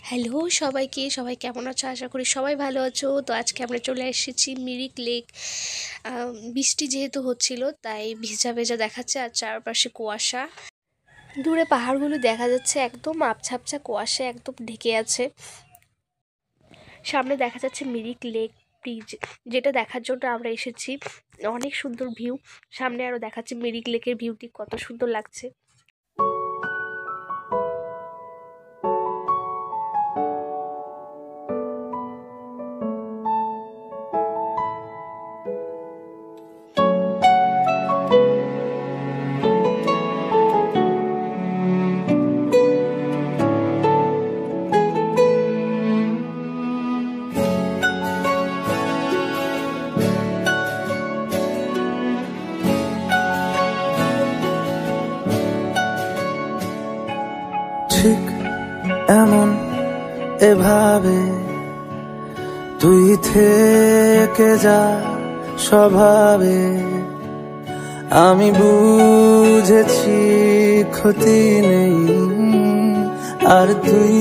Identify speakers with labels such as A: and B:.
A: Hello সবাইকে, সবাই কেমন আছো? আশা করি সবাই ভালো আছো। তো আজকে আমরা চলে এসেছি মিরিক লেক। বৃষ্টি যেহেতু হচ্ছিল তাই ভেজা ভেজা দেখাচ্ছে আর চারপাশে কুয়াশা। দূরে পাহাড়গুলো দেখা যাচ্ছে, একদম আবছা আবছা কুয়াশা একদম ঢেকে আছে। সামনে দেখা যাচ্ছে মিরিক লেক ব্রিজ, যেটা দেখার জন্য আমরা এসেছি। অনেক সুন্দর ভিউ। সামনে আরও দেখাচ্ছে মিরিক লেকের ভিউটি কত সুন্দর লাগছে।
B: ঠিক এমন এভাবে তুই থেকে যা স্বভাবে, আমি বুঝেছি ক্ষতি নেই আর তুই